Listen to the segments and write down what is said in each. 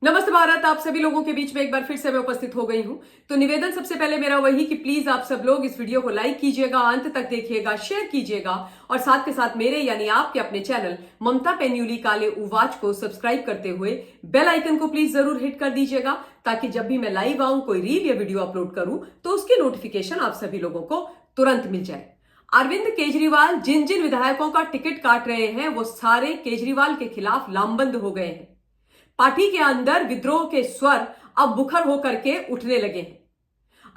नमस्ते भारत। आप सभी लोगों के बीच में एक बार फिर से मैं उपस्थित हो गई हूं। तो निवेदन सबसे पहले मेरा वही कि प्लीज आप सब लोग इस वीडियो को लाइक कीजिएगा, अंत तक देखिएगा, शेयर कीजिएगा और साथ के साथ मेरे यानी आपके अपने चैनल ममता पेन्यूली काले उवाच को सब्सक्राइब करते हुए बेल आइकन को प्लीज जरूर हिट कर दीजिएगा, ताकि जब भी मैं लाइव आऊं, कोई रील या वीडियो अपलोड करूं तो उसकी नोटिफिकेशन आप सभी लोगों को तुरंत मिल जाए। अरविंद केजरीवाल जिन जिन विधायकों का टिकट काट रहे हैं वो सारे केजरीवाल के खिलाफ लामबंद हो गए हैं। पार्टी के अंदर विद्रोह के स्वर अब मुखर होकर के उठने लगे हैं।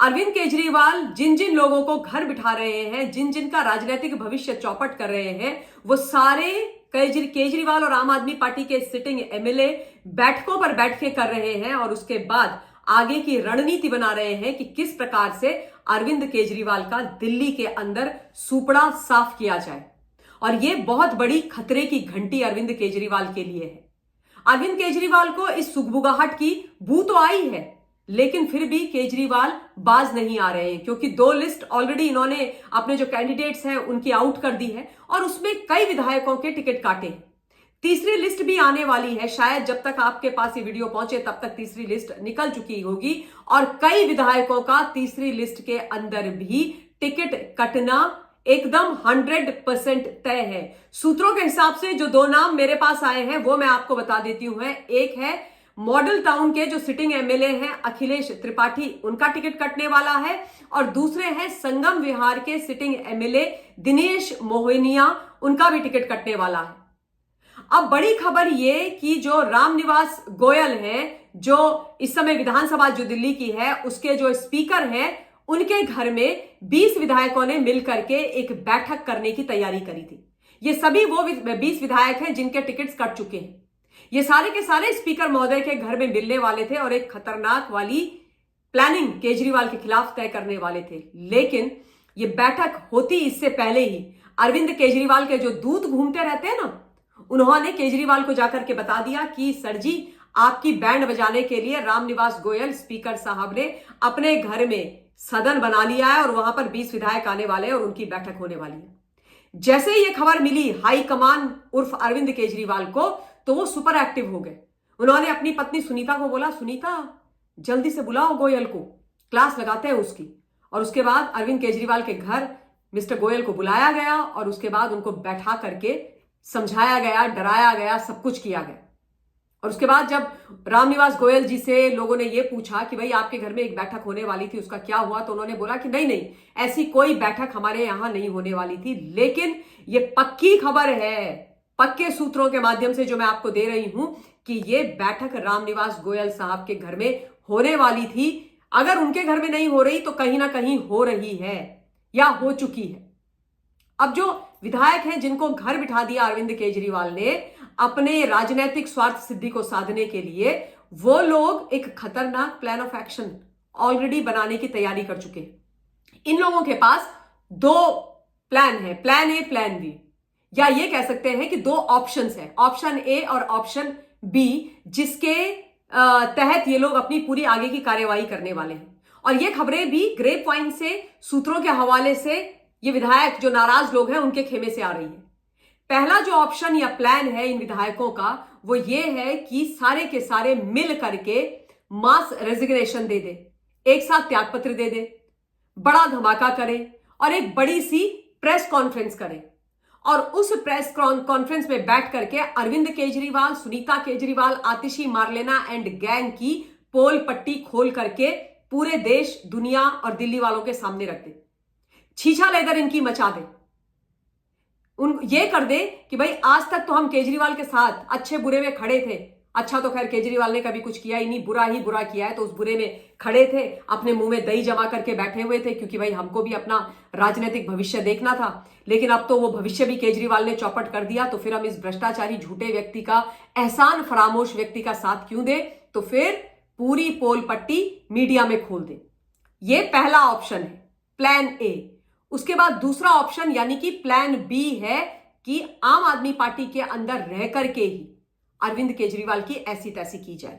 अरविंद केजरीवाल जिन जिन लोगों को घर बिठा रहे हैं, जिन जिन का राजनीतिक भविष्य चौपट कर रहे हैं, वो सारे केजरीवाल और आम आदमी पार्टी के सिटिंग एमएलए बैठकों पर बैठ के कर रहे हैं और उसके बाद आगे की रणनीति बना रहे हैं कि किस प्रकार से अरविंद केजरीवाल का दिल्ली के अंदर सुपड़ा साफ किया जाए। और यह बहुत बड़ी खतरे की घंटी अरविंद केजरीवाल के लिए है। अरविंद केजरीवाल को इस सुगबुगाहट की बू तो आई है, लेकिन फिर भी केजरीवाल बाज नहीं आ रहे हैं, क्योंकि 2 लिस्ट ऑलरेडी इन्होंने अपने जो कैंडिडेट्स हैं उनकी आउट कर दी है और उसमें कई विधायकों के टिकट काटे हैं। तीसरी लिस्ट भी आने वाली है, शायद जब तक आपके पास ये वीडियो पहुंचे तब तक तीसरी लिस्ट निकल चुकी होगी और कई विधायकों का तीसरी लिस्ट के अंदर भी टिकट कटना एकदम 100% तय है। सूत्रों के हिसाब से जो 2 नाम मेरे पास आए हैं वो मैं आपको बता देती हूं। एक है मॉडल टाउन के जो सिटिंग एमएलए हैं अखिलेश त्रिपाठी, उनका टिकट कटने वाला है, और दूसरे हैं संगम विहार के सिटिंग एमएलए दिनेश मोहनिया, उनका भी टिकट कटने वाला है। अब बड़ी खबर ये कि जो रामनिवास गोयल हैं, जो इस समय विधानसभा जो दिल्ली की है उसके जो स्पीकर हैं, उनके घर में 20 विधायकों ने मिलकर के एक बैठक करने की तैयारी करी थी। ये सभी वो 20 विधायक हैं जिनके टिकट्स कट चुके हैं। ये सारे के सारे स्पीकर महोदय के घर में मिलने वाले थे और एक खतरनाक वाली प्लानिंग केजरीवाल के खिलाफ तय करने वाले थे। लेकिन ये बैठक होती इससे पहले ही अरविंद केजरीवाल के जो दूत घूमते रहते हैं ना, उन्होंने केजरीवाल को जाकर के बता दिया कि सर जी, आपकी बैंड बजाने के लिए रामनिवास गोयल स्पीकर साहब ने अपने घर में सदन बना लिया है और वहां पर 20 विधायक आने वाले हैं और उनकी बैठक होने वाली है। जैसे ही ये खबर मिली हाई कमान उर्फ अरविंद केजरीवाल को, तो वो सुपर एक्टिव हो गए। उन्होंने अपनी पत्नी सुनीता को बोला, सुनीता जल्दी से बुलाओ गोयल को, क्लास लगाते हैं उसकी। और उसके बाद अरविंद केजरीवाल के घर मिस्टर गोयल को बुलाया गया और उसके बाद उनको बैठा करके समझाया गया, डराया गया, सब कुछ किया गया। और उसके बाद जब रामनिवास गोयल जी से लोगों ने यह पूछा कि भाई आपके घर में एक बैठक होने वाली थी, उसका क्या हुआ, तो उन्होंने बोला कि नहीं नहीं, ऐसी कोई बैठक हमारे यहां नहीं होने वाली थी। लेकिन यह पक्की खबर है, पक्के सूत्रों के माध्यम से जो मैं आपको दे रही हूं, कि यह बैठक रामनिवास गोयल साहब के घर में होने वाली थी। अगर उनके घर में नहीं हो रही तो कहीं ना कहीं हो रही है या हो चुकी है। अब जो विधायक हैं जिनको घर बिठा दिया अरविंद केजरीवाल ने अपने राजनीतिक स्वार्थ सिद्धि को साधने के लिए, वो लोग एक खतरनाक प्लान ऑफ एक्शन ऑलरेडी बनाने की तैयारी कर चुके हैं। इन लोगों के पास 2 प्लान है, प्लान ए, प्लान बी, या ये कह सकते हैं कि 2 ऑप्शंस हैं, ऑप्शन ए और ऑप्शन बी, जिसके तहत ये लोग अपनी पूरी आगे की कार्यवाही करने वाले हैं। और ये खबरें भी ग्रेप वाइन से, सूत्रों के हवाले से, ये विधायक जो नाराज लोग हैं उनके खेमे से आ रही है। पहला जो ऑप्शन या प्लान है इन विधायकों का, वो ये है कि सारे के सारे मिल करके मास रेजिग्नेशन दे दे, एक साथ त्यागपत्र दे दे, बड़ा धमाका करें और एक बड़ी सी प्रेस कॉन्फ्रेंस करें। और उस प्रेस कॉन्फ्रेंस में बैठ करके अरविंद केजरीवाल, सुनीता केजरीवाल, आतिशी मार्लेना एंड गैंग की पोल पट्टी खोल करके पूरे देश, दुनिया और दिल्ली वालों के सामने रख दे, छीछा लेदर इनकी मचा दे। ये कर दे कि भाई आज तक तो हम केजरीवाल के साथ अच्छे बुरे में खड़े थे। अच्छा तो खैर केजरीवाल ने कभी कुछ किया ही नहीं, बुरा ही बुरा किया है, तो उस बुरे में खड़े थे, अपने मुंह में दही जमा करके बैठे हुए थे, क्योंकि भाई हमको भी अपना राजनीतिक भविष्य देखना था। लेकिन अब तो वो भविष्य भी केजरीवाल ने चौपट कर दिया, तो फिर हम इस भ्रष्टाचारी झूठे व्यक्ति का, एहसान फरामोश व्यक्ति का साथ क्यों दे, तो फिर पूरी पोल पट्टी मीडिया में खोल दे। ये पहला ऑप्शन है, प्लान ए। उसके बाद दूसरा ऑप्शन यानी कि प्लान बी है कि आम आदमी पार्टी के अंदर रह करके ही अरविंद केजरीवाल की ऐसी तैसी की जाए,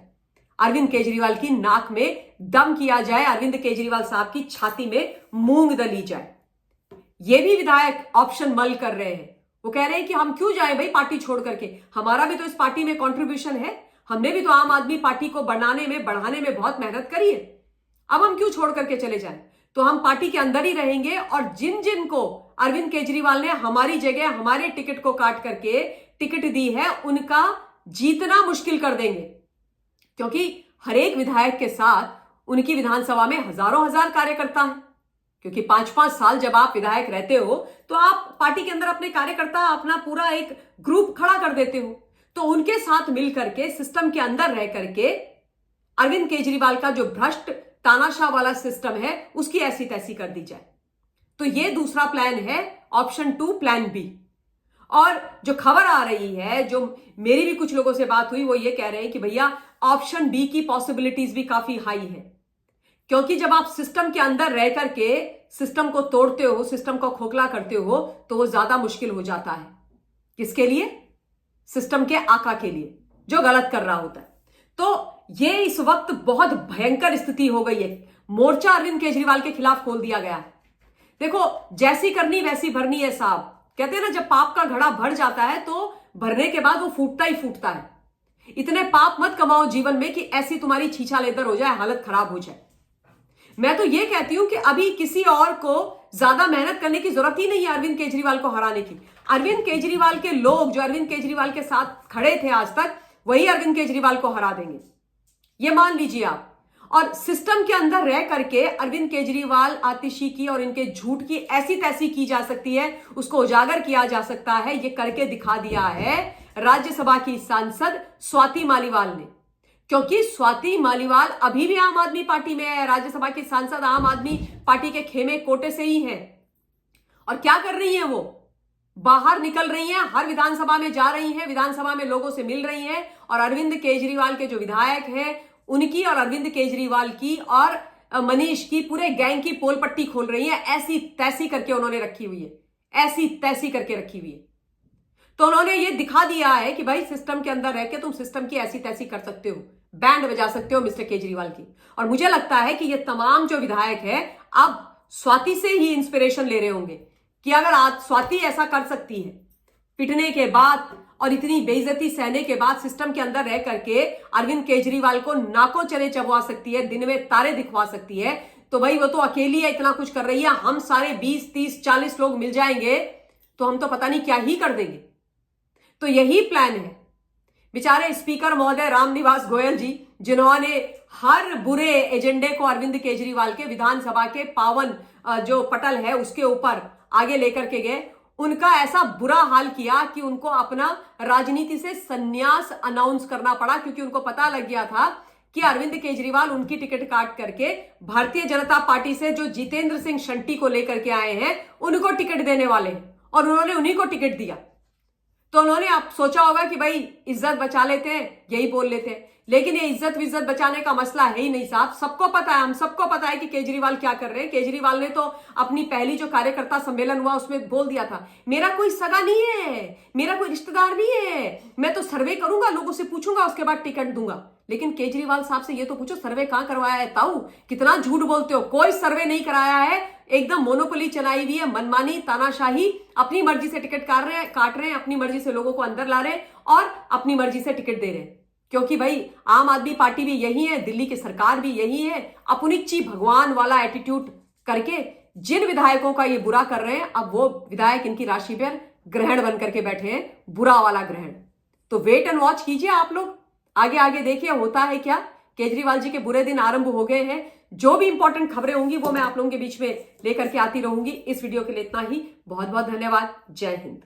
अरविंद केजरीवाल की नाक में दम किया जाए, अरविंद केजरीवाल साहब की छाती में मूंग दली जाए। ये भी विधायक ऑप्शन मल कर रहे हैं। वो कह रहे हैं कि हम क्यों जाए भाई पार्टी छोड़ करके, हमारा भी तो इस पार्टी में कंट्रीब्यूशन है, हमने भी तो आम आदमी पार्टी को बढ़ाने में बहुत मेहनत करी है। अब हम क्यों छोड़ करके चले जाएं? तो हम पार्टी के अंदर ही रहेंगे और जिन जिन को अरविंद केजरीवाल ने हमारी जगह हमारे टिकट को काट करके टिकट दी है उनका जीतना मुश्किल कर देंगे, क्योंकि हर एक विधायक के साथ उनकी विधानसभा में हजारों हजार कार्यकर्ता हैं। क्योंकि 5-5 साल जब आप विधायक रहते हो तो आप पार्टी के अंदर अपने कार्यकर्ता अपना पूरा एक ग्रुप खड़ा कर देते हो। तो उनके साथ मिल करके सिस्टम के अंदर रह करके अरविंद केजरीवाल का जो भ्रष्ट तानाशाह वाला सिस्टम है उसकी ऐसी तैसी कर दी जाए। तो ये दूसरा प्लान है, ऑप्शन 2 प्लान बी। और जो खबर आ रही है, जो मेरी भी कुछ लोगों से बात हुई, वो ये कह रहे हैं कि भैया ऑप्शन बी की पॉसिबिलिटीज भी काफी हाई है, क्योंकि जब आप सिस्टम के अंदर रह करके सिस्टम को तोड़ते हो, सिस्टम को खोखला करते हो, तो वो ज्यादा मुश्किल हो जाता है। किसके लिए? सिस्टम के आका के लिए, जो गलत कर रहा होता है। तो ये इस वक्त बहुत भयंकर स्थिति हो गई है। मोर्चा अरविंद केजरीवाल के खिलाफ खोल दिया गया है। देखो, जैसी करनी वैसी भरनी है साहब। कहते हैं ना, जब पाप का घड़ा भर जाता है तो भरने के बाद वो फूटता ही फूटता है। इतने पाप मत कमाओ जीवन में कि ऐसी तुम्हारी छीछा लेदर हो जाए, हालत खराब हो जाए। मैं तो ये कहती हूं कि अभी किसी और को ज्यादा मेहनत करने की जरूरत ही नहीं है अरविंद केजरीवाल को हराने की। अरविंद केजरीवाल के लोग जो अरविंद केजरीवाल के साथ खड़े थे आज तक, वही अरविंद केजरीवाल को हरा देंगे, ये मान लीजिए आप। और सिस्टम के अंदर रह करके अरविंद केजरीवाल आतिशी की और इनके झूठ की ऐसी तैसी की जा सकती है, उसको उजागर किया जा सकता है। ये करके दिखा दिया है राज्यसभा की सांसद स्वाति मालीवाल ने, क्योंकि स्वाति मालीवाल अभी भी आम आदमी पार्टी में है। राज्यसभा की सांसद आम आदमी पार्टी के खेमे कोटे से ही है। और क्या कर रही है वो? बाहर निकल रही हैं, हर विधानसभा में जा रही हैं, विधानसभा में लोगों से मिल रही हैं और अरविंद केजरीवाल के जो विधायक हैं उनकी और अरविंद केजरीवाल की और मनीष की पूरे गैंग की पोल पट्टी खोल रही है। ऐसी तैसी करके उन्होंने रखी हुई है, ऐसी तैसी करके रखी हुई है। तो उन्होंने ये दिखा दिया है कि भाई सिस्टम के अंदर रह के तुम सिस्टम की ऐसी तैसी कर सकते हो, बैंड बजा सकते हो मिस्टर केजरीवाल की। और मुझे लगता है कि ये तमाम जो विधायक है अब स्वाति से ही इंस्पिरेशन ले रहे होंगे कि अगर आज स्वाति ऐसा कर सकती है, पिटने के बाद और इतनी बेइज्जती सहने के बाद सिस्टम के अंदर रह करके अरविंद केजरीवाल को नाकों चने चबवा सकती है, दिन में तारे दिखवा सकती है, तो भाई वो तो अकेली है, इतना कुछ कर रही है। हम सारे 20, 30, 40 लोग मिल जाएंगे तो हम तो पता नहीं क्या ही कर देंगे। तो यही प्लान है। बेचारे स्पीकर महोदय रामनिवास गोयल जी, जिन्होंने हर बुरे एजेंडे को अरविंद केजरीवाल के विधानसभा के पावन जो पटल है उसके ऊपर आगे लेकर के गए, उनका ऐसा बुरा हाल किया कि उनको अपना राजनीति से संन्यास अनाउंस करना पड़ा, क्योंकि उनको पता लग गया था कि अरविंद केजरीवाल उनकी टिकट काट करके भारतीय जनता पार्टी से जो जितेंद्र सिंह शंटी को लेकर के आए हैं उनको टिकट देने वाले हैं, और उन्होंने उन्हीं को टिकट दिया। तो उन्होंने आप सोचा होगा कि भाई इज्जत बचा लेते हैं, यही बोल लेते हैं। लेकिन ये इज्जत बचाने का मसला है ही नहीं साहब। सबको पता है, हम सबको पता है कि केजरीवाल क्या कर रहे हैं। केजरीवाल ने तो अपनी पहली जो कार्यकर्ता सम्मेलन हुआ उसमें बोल दिया था, मेरा कोई सगा नहीं है, मेरा कोई रिश्तेदार नहीं है, मैं तो सर्वे करूंगा, लोगों से पूछूंगा, उसके बाद टिकट दूंगा। लेकिन केजरीवाल साहब से ये तो पूछो, सर्वे कहां करवाया है ताऊ? कितना झूठ बोलते हो, कोई सर्वे नहीं कराया है। एकदम मोनोपोली चलाई हुई है, मनमानी, तानाशाही, अपनी मर्जी से टिकट काट रहे हैं, अपनी मर्जी से लोगों को अंदर ला रहे हैं और अपनी मर्जी से टिकट दे रहे हैं। क्योंकि भाई आम आदमी पार्टी भी यही है, दिल्ली की सरकार भी यही है, अपनिच्ची भगवान वाला एटीट्यूड करके जिन विधायकों का ये बुरा कर रहे हैं, अब वो विधायक इनकी राशि पर ग्रहण बन करके बैठे हैं, बुरा वाला ग्रहण। तो वेट एंड वॉच कीजिए आप लोग, आगे आगे देखिए होता है क्या। केजरीवाल जी के बुरे दिन आरंभ हो गए हैं। जो भी इंपॉर्टेंट खबरें होंगी वो मैं आप लोगों के बीच में लेकर के आती रहूंगी। इस वीडियो के लिए इतना ही। बहुत बहुत धन्यवाद। जय हिंद।